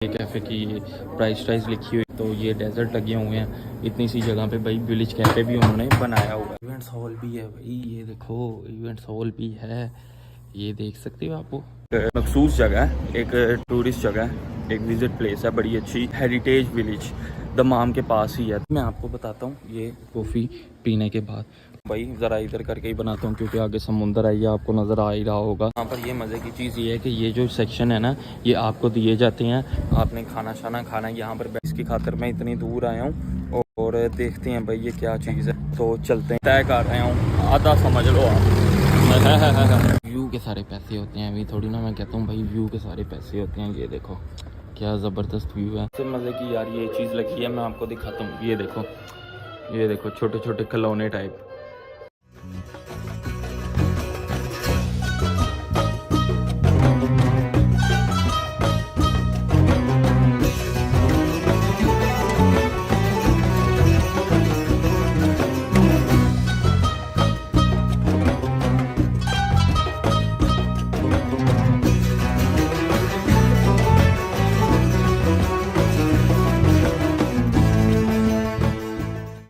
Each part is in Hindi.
ये कैफ़े की प्राइस लिखी हुई, तो ये डेजर्ट लगे हुए हैं इतनी सी जगह पे भाई। विलेज कैफ़े भी उन्होंने बनाया हुआ है। इवेंट्स हॉल भी है भाई, ये देखो इवेंट्स हॉल भी है, ये देख सकते हो आपको। मखसूस जगह है, एक टूरिस्ट जगह है, एक विजिट प्लेस है बड़ी अच्छी, हेरिटेज विलेज दमाम के पास ही है। मैं आपको बताता हूँ ये कॉफ़ी पीने के बाद भाई ज़रा इधर करके ही बनाता हूँ क्योंकि आगे समुंदर है, ये आपको नज़र आ ही रहा होगा। यहाँ पर ये मज़े की चीज़ ये है कि ये जो सेक्शन है ना, ये आपको दिए जाते हैं। आपने खाना शाना खाना यहाँ पर, इसकी खातिर मैं इतनी दूर आया हूँ और देखते हैं भाई ये क्या चीज़ है। तो चलते हैं, तय कर रहे हूँ, आधा समझ लो आप। व्यू के सारे पैसे होते हैं, अभी थोड़ी ना मैं कहता हूँ भाई व्यू के सारे पैसे होते हैं। ये देखो क्या ज़बरदस्त व्यू है। सबसे मज़े की यार ये चीज़ लगी है, मैं आपको दिखाता हूँ। ये देखो छोटे छोटे खिलौने टाइप।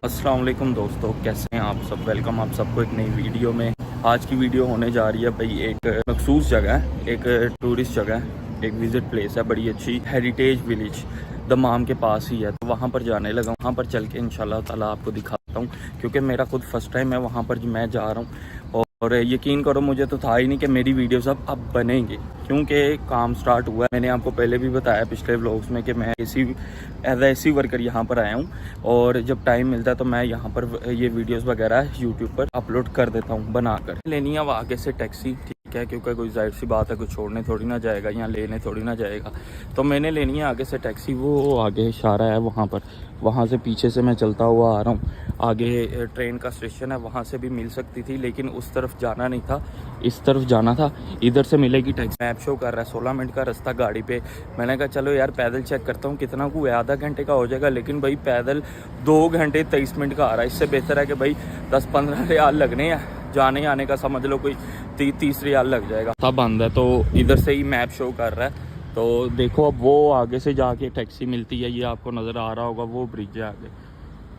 अस्सलाम वालेकुम दोस्तों, कैसे हैं आप सब। वेलकम आप सबको एक नई वीडियो में। आज की वीडियो होने जा रही है भाई एक मखसूस जगह है, एक टूरिस्ट जगह है, एक विजिट प्लेस है बड़ी अच्छी, हेरिटेज विलेज दमाम के पास ही है। तो वहाँ पर जाने लगा, वहाँ पर चल के इंशाल्लाह ताला आपको दिखाता हूँ क्योंकि मेरा खुद फर्स्ट टाइम है वहाँ पर मैं जा रहा हूँ। और यकीन करो मुझे तो था ही नहीं कि मेरी वीडियोस अब बनेंगे क्योंकि काम स्टार्ट हुआ है। मैंने आपको पहले भी बताया पिछले व्लॉग्स में कि मैं एज ए वर्कर यहाँ पर आया हूँ और जब टाइम मिलता है तो मैं यहाँ पर ये वीडियोस वगैरह यूट्यूब पर अपलोड कर देता हूँ बनाकर। लेनी है अब आगे से टैक्सी, ठीक है, क्योंकि कोई जाहिर सी बात है कोई छोड़ने थोड़ी ना जाएगा, यहाँ लेने थोड़ी ना जाएगा। तो मैंने लेनी है आगे से टैक्सी, वो आगे इशारा है वहाँ पर, वहाँ से पीछे से मैं चलता हुआ आ रहा हूँ। आगे ट्रेन का स्टेशन है, वहाँ से भी मिल सकती थी लेकिन उस तरफ जाना नहीं था, इस तरफ जाना था। इधर से मिलेगी टैक्सी। मैप शो कर रहा है 16 मिनट का रास्ता गाड़ी पे। मैंने कहा चलो यार पैदल चेक करता हूँ कितना को है, आधा घंटे का हो जाएगा, लेकिन भाई पैदल 2 घंटे 23 मिनट का आ रहा है। इससे बेहतर है कि भाई 10-15 रियाल लगने हैं, जाने आने का समझ लो कोई 30 रियाल लग जाएगा। सब बंद है, तो इधर से ही मैप शो कर रहा है। तो देखो अब वो आगे से जाके टैक्सी मिलती है, ये आपको नज़र आ रहा होगा, वो ब्रिज है आगे,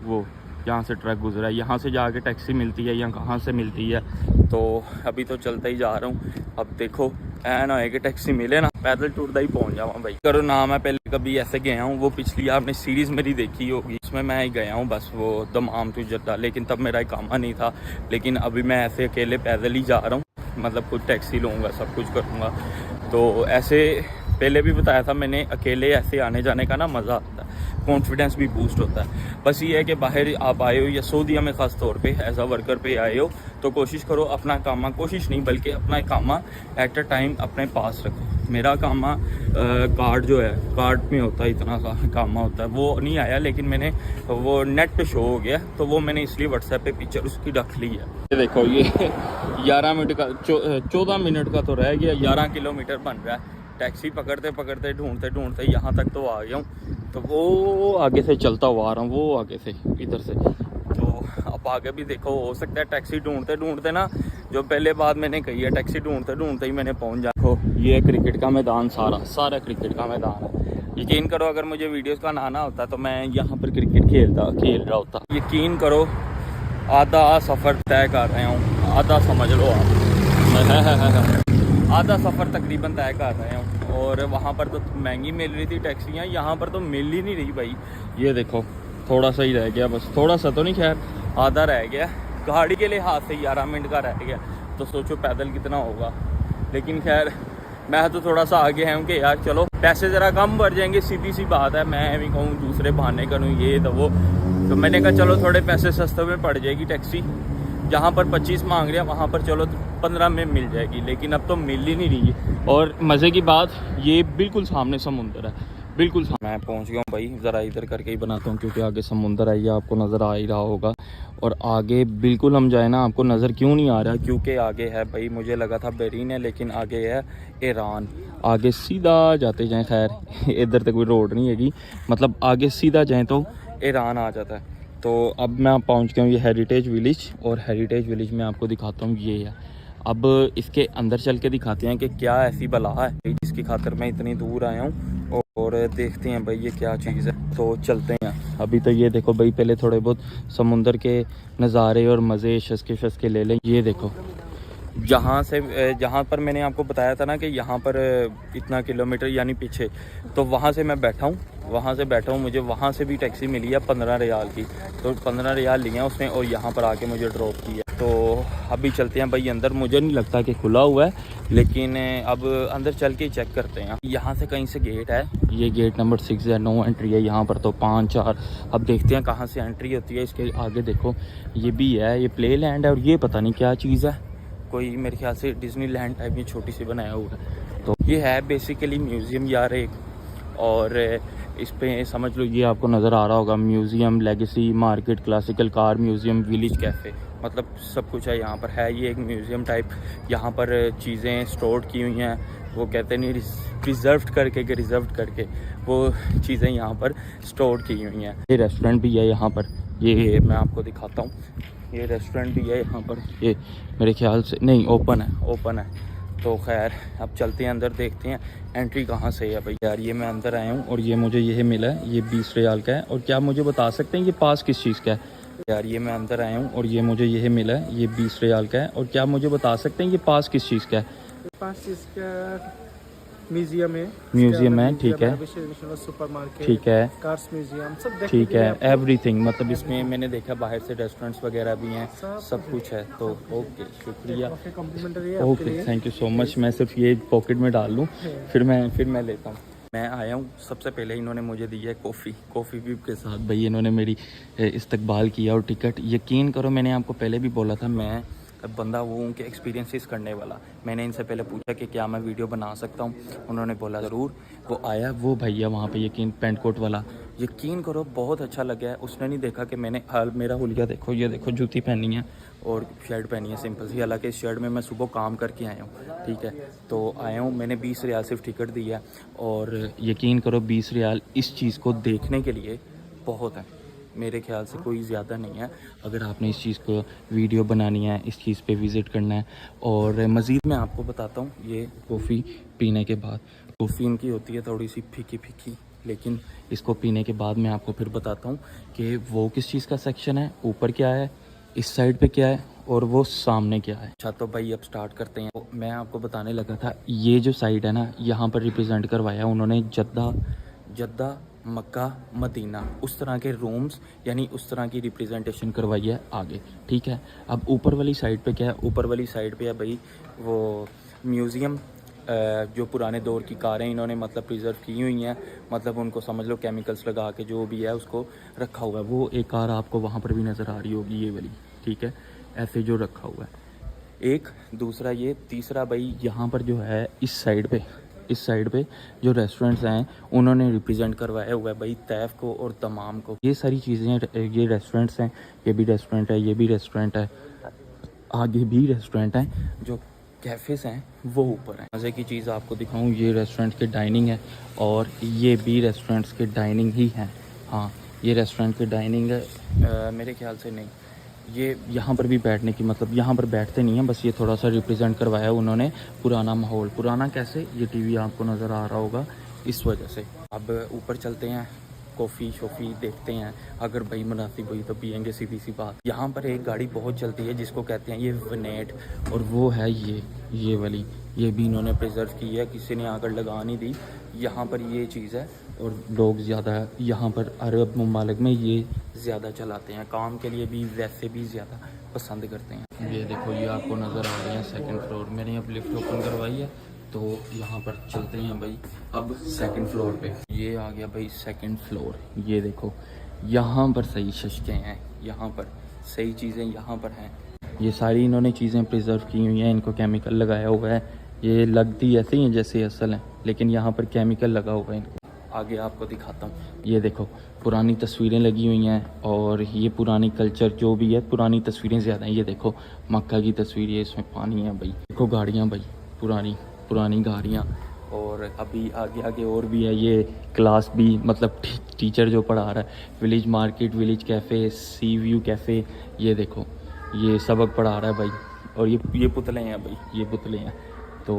वो यहाँ से ट्रक गुजरा है, यहाँ से जाके टैक्सी मिलती है, यहाँ कहाँ से मिलती है। तो अभी तो चलता ही जा रहा हूँ। अब देखो ऐ ना है कि टैक्सी मिले ना, पैदल टूरदा ही पहुँच जाऊँ भाई। करो ना, मैं पहले कभी ऐसे गया हूँ, वो पिछली आपने सीरीज़ मेरी देखी होगी, उसमें मैं ही गया हूँ बस, वो दमाम टू जद्दा, लेकिन तब मेरा इकामा नहीं था। लेकिन अभी मैं ऐसे अकेले पैदल ही जा रहा हूँ, मतलब खुद टैक्सी लूँगा, सब कुछ करूँगा। तो ऐसे पहले भी बताया था मैंने, अकेले ऐसे आने जाने का ना मज़ा आता है, कॉन्फिडेंस भी बूस्ट होता है। बस ये है कि बाहर आप आए हो या सऊदीया में ख़ास तौर पे एज अ वर्कर पे आए हो तो कोशिश करो अपना कामा, कोशिश नहीं बल्कि अपना कामा एट अ टाइम अपने पास रखो। मेरा कामा कार्ड जो है, कार्ड में होता है, इतना कामा होता है, वो नहीं आया, लेकिन मैंने वो नेट पे शो हो गया तो वो मैंने इसलिए व्हाट्सएप पे पिक्चर उसकी रख ली है। ये देखो ये 11 मिनट का 14 मिनट का तो रह गया, 11 किलोमीटर बन रहा है। टैक्सी पकड़ते पकड़ते ढूंढते यहाँ तक तो आ गया हूँ। तो वो आगे से चलता हुआ आ रहा हूँ, वो आगे से इधर से। तो अब आगे भी देखो हो सकता है टैक्सी ढूंढते ढूंढते ना, जो पहले बात मैंने कही है, टैक्सी ढूंढते ढूंढते ही मैंने पहुँच जा। ये क्रिकेट का मैदान, सारा क्रिकेट का मैदान है। यकीन करो अगर मुझे वीडियोस का ना आना होता तो मैं यहाँ पर क्रिकेट खेल रहा होता। यकीन करो आधा सफ़र तय कर रहे हूँ, आधा समझ लो आप। आधा सफ़र तकरीबन तय कर रहे हैं। और वहाँ पर तो महंगी मिल रही थी टैक्सियाँ, यहाँ पर तो मिल ही नहीं रही भाई। ये देखो थोड़ा सा ही रह गया, बस थोड़ा सा तो नहीं, खैर आधा रह गया। गाड़ी के लिहाज से 11 मिनट का रह गया, तो सोचो पैदल कितना होगा। लेकिन खैर मैं तो थोड़ा सा आगे है कि यार चलो पैसे ज़रा कम बढ़ जाएंगे, सीधी सी बात है। मैं भी कहूँ दूसरे बहाने करूँ ये तो वो, तो मैंने कहा चलो थोड़े पैसे सस्ते में पड़ जाएगी टैक्सी। जहाँ पर 25 मांग रहे हैं वहाँ पर चलो 15 में मिल जाएगी, लेकिन अब तो मिल ही नहीं रही है। और मज़े की बात ये बिल्कुल सामने समुंदर है, बिल्कुल मैं पहुँच गया हूँ भाई। ज़रा इधर करके ही बनाता हूँ क्योंकि आगे समुंदर है, ये आपको नज़र आ ही रहा होगा। और आगे बिल्कुल हम जाए ना, आपको नज़र क्यों नहीं आ रहा, क्योंकि आगे है भाई, मुझे लगा था बहरीन है लेकिन आगे है ईरान। आगे सीधा जाते जाएँ, खैर इधर तक कोई रोड नहीं हैगी, मतलब आगे सीधा जाएँ तो ईरान आ जाता है। तो अब मैं पहुंच गया हूँ ये हेरिटेज विलेज, और हेरिटेज विलेज में आपको दिखाता हूँ ये है। अब इसके अंदर चल के दिखाते हैं कि क्या ऐसी बला है जिसकी खातिर मैं इतनी दूर आया हूँ और देखते हैं भाई ये क्या चीज़ है, तो चलते हैं। अभी तो ये देखो भाई, पहले थोड़े बहुत समुंदर के नज़ारे और मज़े शस्के ले लें। ये देखो जहाँ पर मैंने आपको बताया था ना कि यहाँ पर इतना किलोमीटर यानी पीछे, तो वहाँ से मैं बैठा हूँ, मुझे वहाँ से भी टैक्सी मिली है 15 रियाल की। तो 15 रियाल लिए हैं उसने और यहाँ पर आके मुझे ड्रॉप किया। तो अभी चलते हैं भाई अंदर। मुझे नहीं लगता कि खुला हुआ है, लेकिन अब अंदर चल के चेक करते हैं। यहाँ से कहीं से गेट है, ये गेट नंबर 6 है, नो एंट्री है। यहाँ पर तो 5 4, अब देखते हैं कहाँ से एंट्री होती है। इसके आगे देखो ये भी है, ये प्ले लैंड है और ये पता नहीं क्या चीज़ है, कोई मेरे ख्याल से डिज्नी लैंड टाइप में छोटी सी बनाया हुआ है। तो ये है बेसिकली म्यूज़ियम यार एक, और इस पे समझ लो ये आपको नज़र आ रहा होगा, museum, legacy market, classical car museum, village cafe, मतलब सब कुछ है यहाँ पर। है ये एक म्यूज़ियम टाइप, यहाँ पर चीज़ें स्टोर की हुई हैं, वो कहते नहीं रिजर्व करके वो चीज़ें यहाँ पर स्टोर की हुई हैं। ये रेस्टोरेंट भी है यहाँ पर, ये मैं आपको दिखाता हूँ। ये रेस्टोरेंट भी है यहाँ पर, ये मेरे ख्याल से नहीं ओपन है। तो खैर अब चलते हैं अंदर, देखते हैं एंट्री कहाँ से है भाई। यार ये मैं अंदर आया हूँ और ये मुझे यह मिला है, ये 20 रियाल का है। और क्या मुझे बता सकते हैं ये पास किस चीज़ का है? यार ये मैं अंदर आया हूँ और ये मुझे यह मिला है, ये 20 रियाल का है। और क्या मुझे बता सकते हैं ये पास किस चीज़ का है? पास इसका म्यूजियम है, ठीक है, सुपरमार्केट, ठीक है, कार्स म्यूजियम सब ठीक है, एवरीथिंग, मतलब इसमें मैंने देखा बाहर से रेस्टोरेंट्स वगैरह भी हैं, सब कुछ है। तो ओके, शुक्रिया, okay, thank you so much. मैं सिर्फ ये पॉकेट में डाल लूँ, फिर मैं लेता हूँ। मैं आया हूँ, सबसे पहले इन्होंने मुझे दी है कॉफ़ी भी के साथ भाई इन्होंने मेरी इस्तकबाल किया और टिकट। यकीन करो मैंने आपको पहले भी बोला था, मैं बंदा वो उनके एक्सपीरियंसेस करने वाला। मैंने इनसे पहले पूछा कि क्या मैं वीडियो बना सकता हूँ, उन्होंने बोला ज़रूर। वो आया वो भैया वहाँ पे, यकीन पेंट कोट वाला, यकीन करो बहुत अच्छा लगा है। उसने नहीं देखा कि मैंने मेरा हुलिया देखो, ये देखो जूती पहनी है और शर्ट पहनी है सिंपल सी। हालांकि इस शर्ट में मैं सुबह काम करके आया हूँ, ठीक है। तो आया हूँ, मैंने 20 रियाल सिर्फ टिकट दी है और यकीन करो 20 रियाल इस चीज़ को देखने के लिए बहुत है, मेरे ख्याल से कोई ज़्यादा नहीं है। अगर आपने इस चीज़ को वीडियो बनानी है, इस चीज़ पे विज़िट करना है। और मज़ीद मैं आपको बताता हूँ, ये कॉफ़ी पीने के बाद, कॉफ़ी इनकी होती है थोड़ी सी फीकी, लेकिन इसको पीने के बाद मैं आपको फिर बताता हूँ कि वो किस चीज़ का सेक्शन है, ऊपर क्या है, इस साइड पे क्या है और वो सामने क्या है। अच्छा तो भाई अब स्टार्ट करते हैं। मैं आपको बताने लगा था, ये जो साइड है ना, यहाँ पर रिप्रेजेंट करवाया उन्होंने जद्दा, मक्का, मदीना, उस तरह के रूम्स, यानी उस तरह की रिप्रेजेंटेशन करवाई है आगे, ठीक है। अब ऊपर वाली साइड पे क्या है? ऊपर वाली साइड पे है भाई वो म्यूज़ियम, जो पुराने दौर की कारें इन्होंने मतलब प्रिजर्व की हुई हैं, मतलब उनको समझ लो केमिकल्स लगा के जो भी है उसको रखा हुआ है। वो एक कार आपको वहाँ पर भी नज़र आ रही होगी, ये वाली, ठीक है, ऐसे जो रखा हुआ है। एक दूसरा ये, तीसरा भाई यहाँ पर जो है इस साइड पे जो रेस्टोरेंट्स हैं उन्होंने रिप्रेजेंट करवाया हुआ है भाई तैफ को और तमाम को। ये सारी चीज़ें, ये रेस्टोरेंट्स हैं, ये भी रेस्टोरेंट है, ये भी रेस्टोरेंट है, आगे भी रेस्टोरेंट हैं, जो कैफ़ेज़ हैं वो ऊपर हैं। मज़े की चीज़ आपको दिखाऊं, ये रेस्टोरेंट के डाइनिंग है और ये भी रेस्टोरेंट्स के डाइनिंग ही हैं। हाँ ये रेस्टोरेंट के डाइनिंग है, मेरे ख्याल से नहीं, ये यहाँ पर भी बैठने की, मतलब यहाँ पर बैठते नहीं हैं, बस ये थोड़ा सा रिप्रेजेंट करवाया है उन्होंने पुराना माहौल। पुराना कैसे, ये टीवी आपको नज़र आ रहा होगा इस वजह से। अब ऊपर चलते हैं, कॉफ़ी शॉफ़ी देखते हैं, अगर भाई मुनासिब हुई तो पियेंगे, सीधी सी बात। यहाँ पर एक गाड़ी बहुत चलती है जिसको कहते हैं ये वनेट, और वो है ये वाली, ये भी इन्होंने प्रिजर्व की है, किसी ने आकर लगा नहीं दी। यहाँ पर ये चीज़ है और लोग ज़्यादा यहाँ पर अरब ममालिक में ये ज़्यादा चलाते हैं, काम के लिए भी वैसे भी ज़्यादा पसंद करते हैं। ये देखो ये आपको नज़र आ रही है सेकंड फ्लोर, मैंने अब लिफ्ट ओपन करवाई है तो यहाँ पर चलते हैं भाई। अब सेकंड फ्लोर पे ये आ गया भाई सेकंड फ्लोर। ये देखो यहाँ पर सही शशकें हैं, यहाँ पर सही चीज़ें यहाँ पर हैं। ये सारी इन्होंने चीज़ें प्रिजर्व की हुई हैं, इनको केमिकल लगाया हुआ है, ये लगती ऐसे ही हैं जैसे असल हैं, लेकिन यहाँ पर केमिकल लगा हुआ है इनको। आगे आपको दिखाता हूँ, ये देखो पुरानी तस्वीरें लगी हुई हैं और ये पुरानी कल्चर जो भी है, पुरानी तस्वीरें ज़्यादा हैं। ये देखो मक्का की तस्वीर है, इसमें पानी है भाई, देखो गाड़ियाँ भाई, पुरानी गाड़ियाँ। और अभी आगे और भी है, ये क्लास भी, मतलब टीचर जो पढ़ा रहा है, विलेज मार्केट, विलेज कैफ़े, सी व्यू कैफ़े, ये देखो ये सबक पढ़ा रहा है भाई। और ये पुतले हैं भाई, ये पुतले हैं। तो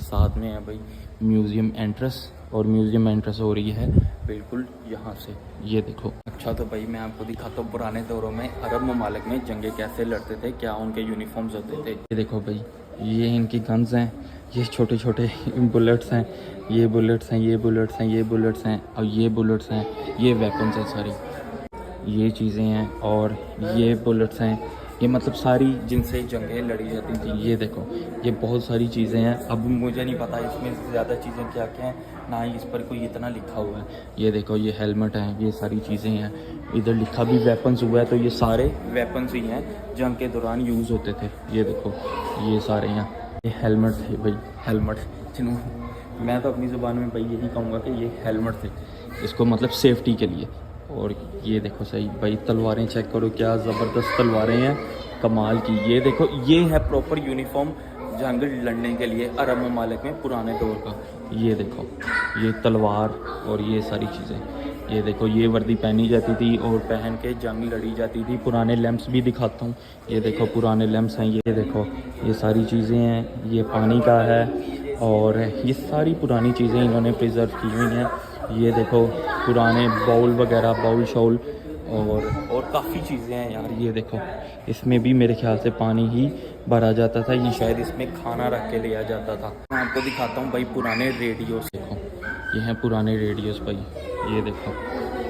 साथ में है भाई म्यूज़ियम एंट्रेंस और म्यूज़ियम एंट्रेंस हो रही है बिल्कुल यहाँ से, ये देखो। अच्छा तो भाई मैं आपको दिखाता हूँ पुराने दौरों में अरब ममालिक में जंगे कैसे लड़ते थे, क्या उनके यूनिफॉर्म्स होते थे। ये देखो भाई, ये इनकी गन्स हैं, ये छोटे छोटे बुलेट्स हैं, ये बुलेट्स हैं, ये बुलेट्स हैं, ये बुलेट्स हैं, और ये बुलेट्स हैं, ये वेपन्स हैं सारी, ये चीज़ें हैं, और ये बुलेट्स हैं, ये मतलब सारी जिनसे जंगें लड़ी जाती थी। ये देखो, ये बहुत सारी चीज़ें हैं। अब मुझे नहीं पता इसमें ज़्यादा चीज़ें क्या क्या हैं, ना ही इस पर कोई इतना लिखा हुआ है। ये देखो, ये हेलमेट है, ये सारी चीज़ें हैं। इधर लिखा भी वेपन्स हुआ है, तो ये सारे वेपन्स ही हैं जंग के दौरान यूज़ होते थे। ये देखो, ये सारे हैं, ये हेलमेट थे भाई, हेलमेट जिन्होंने, मैं तो अपनी ज़ुबान में भाई यही कहूँगा कि ये हेलमेट थे, इसको मतलब सेफ्टी के लिए। और ये देखो सही भाई, तलवारें चेक करो, क्या ज़बरदस्त तलवारें हैं, कमाल की। ये देखो, ये है प्रॉपर यूनिफॉर्म जंग लड़ने के लिए अरब ममालिक में पुराने दौर का। ये देखो, ये तलवार और ये सारी चीज़ें। ये देखो, ये वर्दी पहनी जाती थी और पहन के जंग लड़ी जाती थी। पुराने लैंप्स भी दिखाता हूँ, ये देखो पुराने लैंप्स हैं। ये देखो, ये सारी चीज़ें हैं, ये पानी का है, और ये सारी पुरानी चीज़ें इन्होंने प्रिजर्व की हुई हैं। ये देखो, पुराने बाउल वगैरह, बाउल शाउल, और काफ़ी चीज़ें हैं यार। ये देखो, इसमें भी मेरे ख्याल से पानी ही भरा जाता था, ये शायद इसमें खाना रख के लिया जाता था। मैं आपको दिखाता हूँ भाई पुराने रेडियोस। देखो, ये हैं पुराने रेडियोस भाई, ये देखो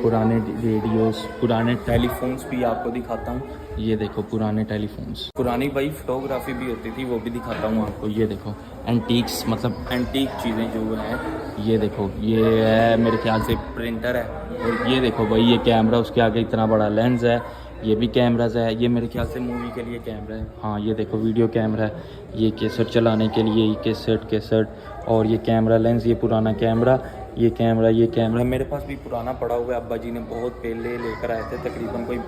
पुराने रेडियोस, पुराने टेलीफोन्स भी आपको दिखाता हूँ। ये देखो पुराने टेलीफोन्स, पुरानी भाई फोटोग्राफी भी होती थी, वो भी दिखाता हूँ आपको। ये देखो एंटीक्स, मतलब एंटीक चीज़ें जो हैं। ये देखो, ये है मेरे ख्याल से प्रिंटर है, और ये देखो भाई, ये कैमरा, उसके आगे इतना बड़ा लेंस है। ये भी कैमराज है, ये मेरे ख्याल से मूवी के लिए कैमरा है। हाँ, ये देखो वीडियो कैमरा है, ये कैसेट चलाने के लिए, ये कैसेट, और ये कैमरा लेंस, ये पुराना कैमरा, ये कैमरा मेरे पास भी पुराना पड़ा हुआ है। अब्बा जी ने बहुत पहले लेकर आए थे, तकरीबन कोई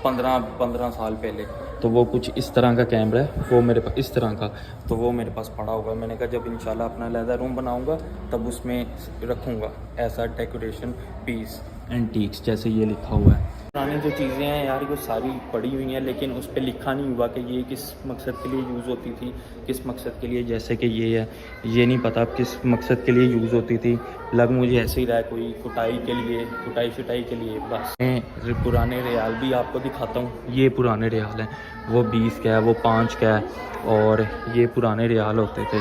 15 साल पहले। तो वो कुछ इस तरह का कैमरा है, वो मेरे पास इस तरह का, तो वो मेरे पास पड़ा हुआ है। मैंने कहा जब इंशाल्लाह अपना लहदा रूम बनाऊंगा तब उसमें रखूंगा ऐसा डेकोरेशन पीस, एंटीक्स जैसे ये लिखा हुआ है। पुरानी जो चीज़ें हैं यार, वो सारी पड़ी हुई हैं, लेकिन उस पर लिखा नहीं हुआ कि ये किस मकसद के लिए यूज़ होती थी, किस मकसद के लिए। जैसे कि ये है, ये नहीं पता किस मकसद के लिए यूज़ होती थी। लग मुझे ऐसे ही रहा है कोई कुटाई के लिए, कुटाई शुटाई के लिए बस। मैं पुराने रियाल भी आपको दिखाता हूँ। ये पुराने रियाल हैं, वो 20 का है, वो 5 का है, और ये पुराने रियाल होते थे।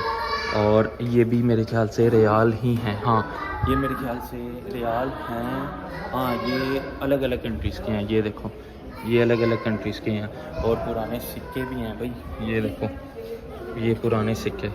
और ये भी मेरे ख्याल से रियाल ही हैं। हाँ, ये मेरे ख्याल से रियाल हैं। हाँ, ये अलग अलग कंट्रीज़ के हैं। ये देखो, ये अलग अलग कंट्रीज़ के हैं, और पुराने सिक्के भी हैं भाई। ये देखो, ये पुराने सिक्के,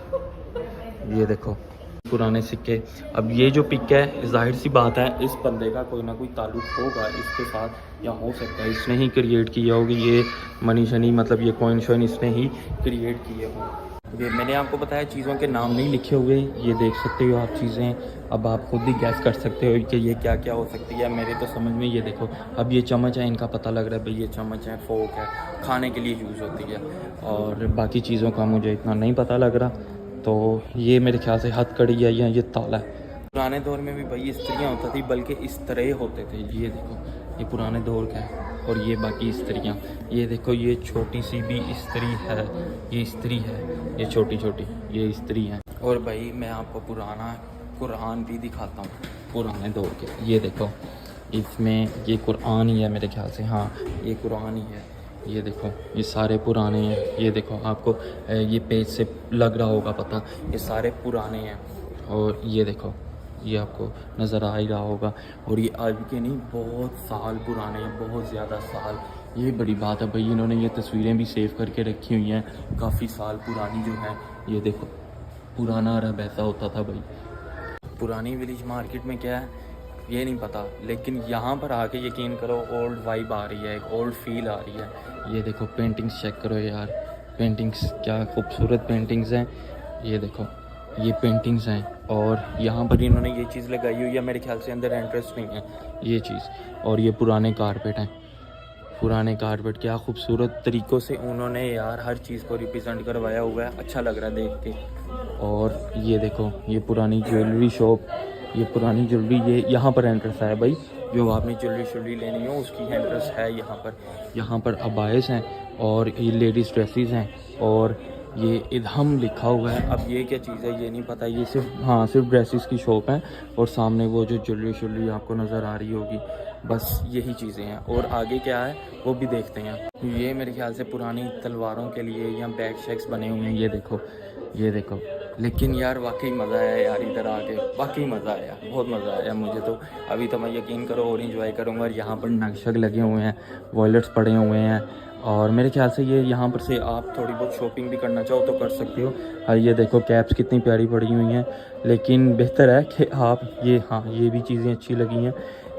ये देखो पुराने सिक्के। अब ये जो पिक है, जाहिर सी बात है इस बंदे का कोई ना कोई ताल्लुक़ होगा इसके साथ, या हो सकता है इसने ही क्रिएट किया होगी ये मनी शनी, मतलब ये कॉइन शॉइन इसने ही क्रिएट किए हों। ये मैंने आपको बताया चीज़ों के नाम नहीं लिखे हुए, ये देख सकते हो आप चीज़ें। अब आप खुद ही गैस कर सकते हो कि ये क्या क्या हो सकती है। मेरे तो समझ में, ये देखो, अब ये चम्मच है, इनका पता लग रहा है भाई ये चम्मच है, फोक है, खाने के लिए यूज़ होती है, और बाकी चीज़ों का मुझे इतना नहीं पता लग रहा। तो ये मेरे ख्याल से हथकड़ी है, या ये ताला है। पुराने दौर में भी भाई स्त्रियाँ होता थी, बल्कि इस तरह होते थे। ये देखो, ये पुराने दौर का है, और ये बाकी स्त्रियाँ। ये देखो, ये छोटी सी भी स्त्री है, ये स्त्री है, ये छोटी छोटी ये स्त्री है। और भाई मैं आपको पुराना कुरान भी दिखाता हूँ, पुराने दौर के। ये देखो, इसमें ये कुरान ही है मेरे ख्याल से। हाँ, ये कुरान ही है। ये देखो, ये सारे पुराने हैं। ये देखो, आपको ये पेज से लग रहा होगा पता, ये सारे पुराने हैं। और ये देखो, ये आपको नज़र आ ही रहा होगा। और ये आज के नहीं, बहुत साल पुराने हैं, बहुत ज़्यादा साल। ये बड़ी बात है भाई, इन्होंने ये तस्वीरें भी सेव करके रखी हुई हैं, काफ़ी साल पुरानी जो है। ये देखो, पुराना अरब ऐसा होता था भाई। पुरानी विलेज मार्केट में क्या है ये नहीं पता, लेकिन यहाँ पर आके यकीन करो ओल्ड वाइब आ रही है, एक ओल्ड फील आ रही है। ये देखो, पेंटिंग्स चेक करो यार, पेंटिंग्स क्या खूबसूरत पेंटिंग्स हैं। ये देखो, ये पेंटिंग्स हैं, और यहाँ पर इन्होंने ये चीज़ लगाई हुई है, मेरे ख्याल से अंदर इंटरेस्ट नहीं है ये चीज़। और ये पुराने कारपेट हैं, पुराने कारपेट, क्या खूबसूरत तरीक़ों से उन्होंने यार हर चीज़ को रिप्रेजेंट करवाया हुआ है, अच्छा लग रहा है देख के। और ये देखो, ये पुरानी ज्वेलरी शॉप, ये पुरानी ज्वेलरी, ये यहाँ पर एंट्रेंस है भाई। जो आपने ज्वेलरी लेनी हो उसकी एंट्रेंस है यहाँ पर। यहाँ पर अबायस हैं, और ये लेडीज़ ड्रेसेस हैं, और ये इदहम लिखा हुआ है। अब ये क्या चीज़ है ये नहीं पता, ये सिर्फ ड्रेसेस की शॉप है और सामने वो जो ज्वेलरी आपको नज़र आ रही होगी, बस यही चीज़ें हैं। और आगे क्या है वो भी देखते हैं। ये मेरे ख्याल से पुरानी तलवारों के लिए या बैग शैक्स बने हुए हैं, ये देखो। लेकिन यार वाकई मज़ा आया यार इधर आके, वाकई मज़ा आया, बहुत मज़ा आया मुझे तो। अभी तो मैं यकीन करो और इंजॉय करूँगा। और यहाँ पर नक्शे लगे हुए हैं, वॉलेट्स पड़े हुए हैं और मेरे ख्याल से ये यहाँ पर से आप थोड़ी बहुत शॉपिंग भी करना चाहो तो कर सकते हो। और ये देखो कैप्स कितनी प्यारी पड़ी हुई हैं, लेकिन बेहतर है कि आप ये भी चीज़ें अच्छी लगी हैं,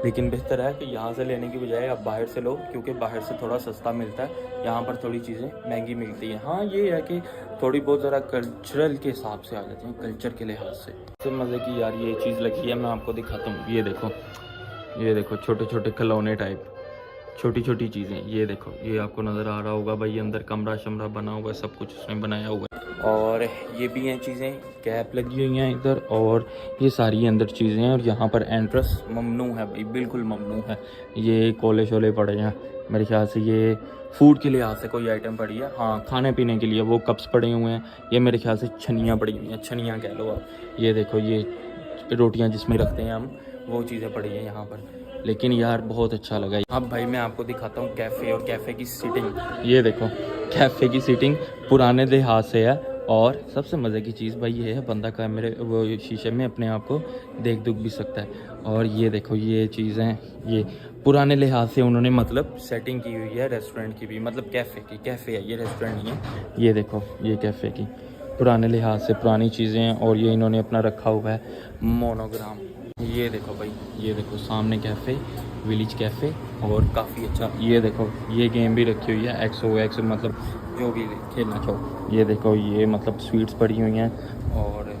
लेकिन बेहतर है कि यहाँ से लेने की बजाय आप बाहर से लो, क्योंकि बाहर से थोड़ा सस्ता मिलता है, यहाँ पर थोड़ी चीज़ें महंगी मिलती हैं। हाँ ये है कि थोड़ी बहुत ज़रा कल्चरल के हिसाब से आ जाते हैं, कल्चर के लिहाज से। सबसे मज़े की यार ये चीज़ लगी है, मैं आपको दिखाता हूँ। ये देखो छोटे छोटे खिलौने टाइप, छोटी छोटी चीज़ें। ये देखो, ये आपको नज़र आ रहा होगा भाई, अंदर कमरा शमरा बना हुआ है, सब कुछ उसने बनाया हुआ है। और ये भी हैं चीज़ें, कैप लगी हुई हैं इधर, और ये सारी अंदर चीज़ें हैं। और यहाँ पर एंट्रेंस ममनू है भाई, बिल्कुल ममनू है। ये कोले शोले पड़े हैं, मेरे ख्याल से ये फूड के लिहाज से कोई आइटम पड़ी है। हाँ खाने पीने के लिए वो कप्स पड़े हुए हैं। ये मेरे ख्याल से छनियाँ पड़ी हुई हैं, छनियाँ कह लो आप। ये देखो ये रोटियाँ जिसमें रखते हैं हम, वो चीज़ें पड़ी हैं यहाँ पर। लेकिन यार बहुत अच्छा लगा। अब भाई मैं आपको दिखाता हूँ कैफ़े, और कैफ़े की सीटिंग। ये देखो कैफ़े की सीटिंग पुराने लिहाज से है। और सबसे मज़े की चीज़ भाई ये है, बंदा कैमरे वो शीशे में अपने आप को देख दुख भी सकता है। और ये देखो ये चीज़ें, ये पुराने लिहाज से उन्होंने मतलब सेटिंग की हुई है रेस्टोरेंट की भी, मतलब कैफ़े है ये, रेस्टोरेंट नहीं है। ये देखो ये कैफ़े की पुराने लिहाज से पुरानी चीज़ें हैं। और ये इन्होंने अपना रखा हुआ है मोनोग्राम। ये देखो भाई, ये देखो सामने कैफ़े, विलेज कैफ़े, और काफ़ी अच्छा। ये देखो ये गेम भी रखी हुई है, XOX, मतलब जो भी खेलना चाहो। ये देखो ये मतलब स्वीट्स पड़ी हुई हैं। और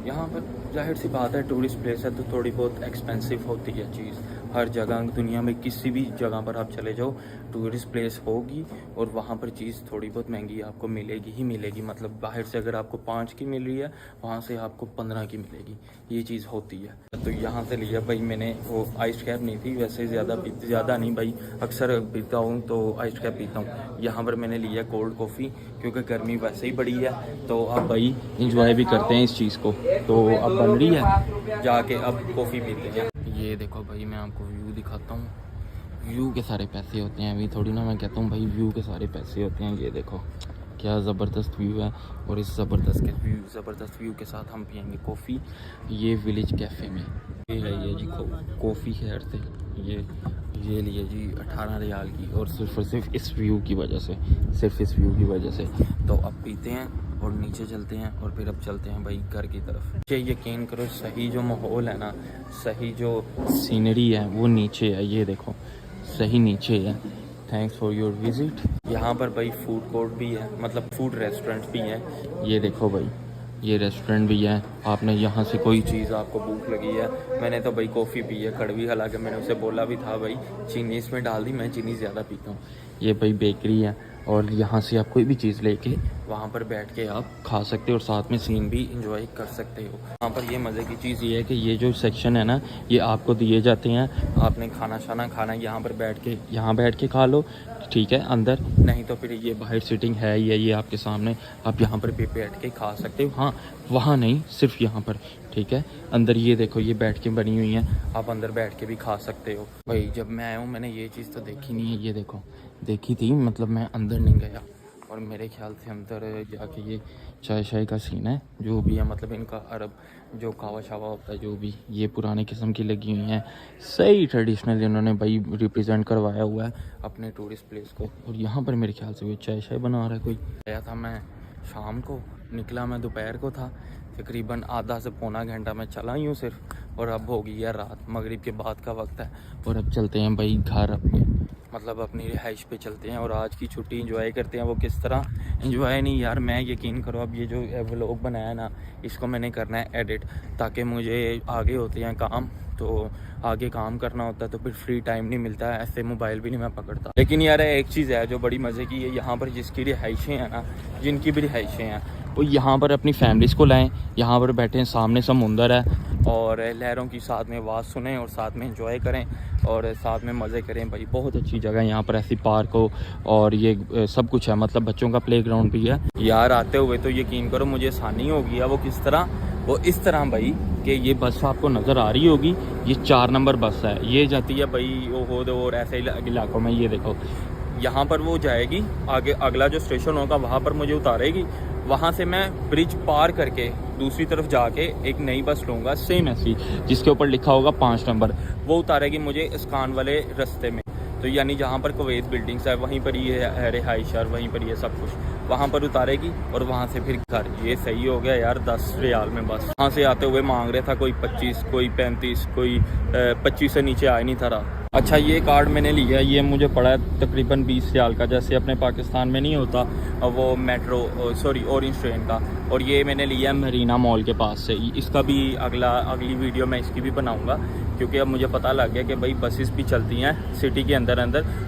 यहाँ पर जाहिर सी बात है टूरिस्ट प्लेस है तो थोड़ी बहुत एक्सपेंसिव होती है चीज़। हर जगह दुनिया में किसी भी जगह पर आप चले जाओ टूरिस्ट प्लेस होगी और वहाँ पर चीज़ थोड़ी बहुत महंगी आपको मिलेगी ही मिलेगी। मतलब बाहर से अगर आपको 5 की मिल रही है, वहाँ से आपको 15 की मिलेगी, ये चीज़ होती है। तो यहाँ से लिया भाई मैंने, वो आइस कैप नहीं थी, वैसे ज़्यादा नहीं भाई, अक्सर पीता हूँ तो आइस कैप पीता हूँ। यहाँ पर मैंने लिया कोल्ड कॉफ़ी, क्योंकि गर्मी वैसे ही बड़ी है, तो अब भाई इंजॉय भी करते हैं इस चीज़ को। तो अब बन रही है, जाके अब कॉफ़ी पीते हैं। ये देखो भाई मैं आपको व्यू दिखाता हूँ, व्यू के सारे पैसे होते हैं। अभी थोड़ी ना मैं कहता हूँ भाई व्यू के सारे पैसे होते हैं। ये देखो क्या ज़बरदस्त व्यू है, और इस ज़बरदस्त व्यू के साथ हम पियेंगे कॉफ़ी ये विलेज कैफ़े में। ये है ये जी कॉफ़ी खैर से ये लिए जी 18 रियाल की, और सिर्फ इस व्यू की वजह से, तो अब पीते हैं और नीचे चलते हैं, और फिर अब चलते हैं भाई घर की तरफ। यकीन करो सही जो माहौल है ना, सही जो सीनरी है वो नीचे है। ये देखो सही नीचे है। Thanks for your visit. यहाँ पर भाई फूड कोर्ट भी है, मतलब फूड रेस्टोरेंट भी है। ये देखो भाई ये रेस्टोरेंट भी है। आपने यहाँ से कोई चीज़, आपको भूख लगी है, मैंने तो भाई कॉफ़ी पी है कड़वी, हालांकि मैंने उसे बोला भी था भाई चीनी इसमें डाल दी, मैं चीनी ज़्यादा पीता हूँ। ये भाई बेकरी है, और यहाँ से आप कोई भी चीज़ लेके वहाँ पर बैठ के आप खा सकते हो और साथ में सीन भी इंजॉय कर सकते हो। यहाँ पर ये मज़े की चीज़ ये है कि ये जो सेक्शन है ना, ये आपको दिए जाते हैं। आपने खाना यहाँ पर बैठ के खा लो, ठीक है अंदर, नहीं तो फिर ये बाहर सीटिंग है ये आपके सामने, आप यहाँ पर भी बैठ के खा सकते हो। हाँ वहाँ नहीं, सिर्फ यहाँ पर, ठीक है। अंदर ये देखो ये बैठ के बनी हुई हैं, आप अंदर बैठ के भी खा सकते हो। भाई जब मैं आया हूँ मैंने ये चीज़ तो देखी नहीं है, ये देखो देखी थी, मतलब मैं अंदर नहीं गया, और मेरे ख्याल से अंदर जाके ये चाय शाय का सीन है जो भी है, मतलब इनका अरब जो कावा शावा होता है जो भी, ये पुराने किस्म की लगी हुई हैं। सही ट्रेडिशनल इन्होंने भाई रिप्रेजेंट करवाया हुआ है अपने टूरिस्ट प्लेस को। और यहाँ पर मेरे ख्याल से वो चाय शाय बना रहा है कोई। आया था मैं शाम को, निकला मैं दोपहर को था, तकरीबन आधा से पौना घंटा मैं चला ही हूँ सिर्फ, और अब हो गई है रात, मगरिब के बाद का वक्त है, और अब चलते हैं भाई घर अपने, मतलब अपनी रिहाइश पे चलते हैं। और आज की छुट्टी एंजॉय करते हैं। वो किस तरह एंजॉय नहीं यार, मैं यकीन करो अब ये जो व्लॉग बनाया ना, इसको मैंने करना है एडिट, ताकि मुझे आगे होते हैं काम, तो आगे काम करना होता है तो फिर फ्री टाइम नहीं मिलता है, ऐसे मोबाइल भी नहीं मैं पकड़ता। लेकिन यार एक चीज़ है जो बड़ी मज़े की है, यहाँ पर जिसकी रिहाइशें हैं ना, जिनकी भी रिहाइशें हैं वो यहाँ पर अपनी फैमिलीज़ को लाएं, यहाँ पर बैठें, सामने समुंदर है और लहरों की साथ में आवाज़ सुनें और साथ में एंजॉय करें और साथ में मज़े करें। भाई बहुत अच्छी जगह है यहाँ पर, ऐसी पार्क हो और ये सब कुछ है, मतलब बच्चों का प्लेग्राउंड भी है। यार आते हुए तो यकीन करो मुझे आसानी हो गया। वो किस तरह, वो इस तरह भाई कि ये बस आपको नज़र आ रही होगी, ये 4 नंबर बस है, ये जाती है भाई ओहो और ऐसे इलाकों में। ये देखो यहाँ पर वो जाएगी, आगे अगला जो स्टेशन होगा वहाँ पर मुझे उतारेगी, वहाँ से मैं ब्रिज पार करके दूसरी तरफ जाके एक नई बस लूँगा सेम ऐसी जिसके ऊपर लिखा होगा 5 नंबर, वो उतारेगी मुझे इस्कान वाले रास्ते में। तो यानी जहाँ पर कुवैत बिल्डिंग्स है वहीं पर ये है रिहाइश और वहीं पर ये सब कुछ, वहाँ पर उतारेगी और वहाँ से फिर घर। ये सही हो गया यार, 10 रियाल में बस। वहाँ से आते हुए मांग रहे था कोई 25, कोई 35, कोई 25 से नीचे आ ही नहीं था रहा। अच्छा ये कार्ड मैंने लिया, ये मुझे पड़ा है तकरीबन 20 रियाल का, जैसे अपने पाकिस्तान में नहीं होता वो मेट्रो सॉरी ऑरेंज ट्रेन का। और ये मैंने लिया मरीना मॉल के पास से। इसका भी अगली वीडियो मैं इसकी भी बनाऊंगा, क्योंकि अब मुझे पता लग गया कि भाई बसेस भी चलती हैं सिटी के अंदर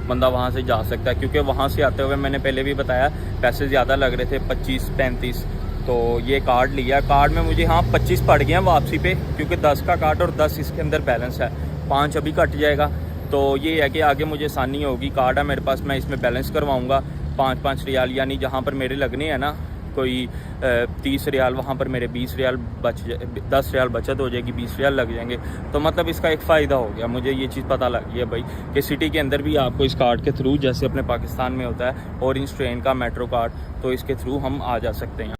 बंदा वहाँ से जा सकता है। क्योंकि वहाँ से आते हुए मैंने पहले भी बताया पैसे ज़्यादा लग रहे थे, 25-35। तो ये कार्ड लिया, कार्ड में मुझे 25 पड़ गया वापसी पे, क्योंकि 10 का कार्ड और 10 इसके अंदर बैलेंस है, 5 अभी कट जाएगा। तो ये है कि आगे मुझे आसानी होगी। कार्ड है मेरे पास, मैं इसमें बैलेंस करवाऊँगा 5-5 रियाल, यानी जहाँ पर मेरे लगने हैं ना कोई 30 रियाल, वहाँ पर मेरे 20 रियाल 10 रियाल बचत हो जाएगी, 20 रियाल लग जाएंगे। तो मतलब इसका एक फ़ायदा हो गया, मुझे ये चीज़ पता लग गई है भाई कि सिटी के अंदर भी आपको इस कार्ड के थ्रू, जैसे अपने पाकिस्तान में होता है ऑरेंज ट्रेन का मेट्रो कार्ड, तो इसके थ्रू हम आ जा सकते हैं।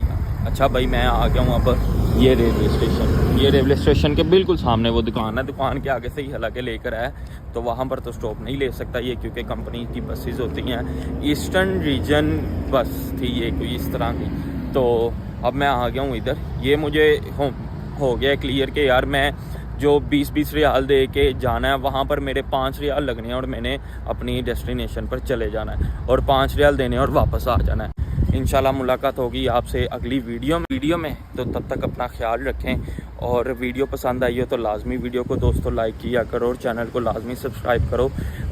अच्छा भाई मैं आ गया हूँ अब ये रेलवे स्टेशन। ये रेलवे स्टेशन के बिल्कुल सामने वो दुकान है, दुकान के आगे से ही हालांकि लेकर आया, तो वहाँ पर तो स्टॉप नहीं ले सकता ये, क्योंकि कंपनी की बसेस होती हैं। ईस्टर्न रीजन बस थी ये कोई इस तरह की। तो अब मैं आ गया हूँ इधर। ये मुझे हो गया क्लियर कि यार मैं जो 20-20 रियाल दे के जाना है, वहाँ पर मेरे 5 रियाल लगने हैं और मैंने अपनी डेस्टिनेशन पर चले जाना है और 5 रियाल देने और वापस आ जाना है। इंशाल्लाह मुलाकात होगी आपसे अगली वीडियो में। तो तब तक अपना ख्याल रखें, और वीडियो पसंद आई हो तो लाजमी वीडियो को दोस्तों लाइक किया करो और चैनल को लाजमी सब्सक्राइब करो।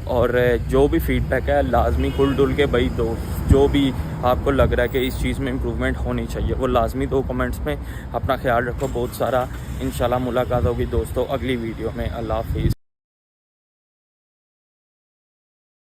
और जो भी फीडबैक है लाजमी खुल डुल के भाई दोस्त, जो भी आपको लग रहा है कि इस चीज़ में इम्प्रूवमेंट होनी चाहिए वो लाजमी 2 कमेंट्स में। अपना ख्याल रखो बहुत सारा। इंशाल्लाह मुलाकात होगी दोस्तों अगली वीडियो में। अल्लाह हाफिज़।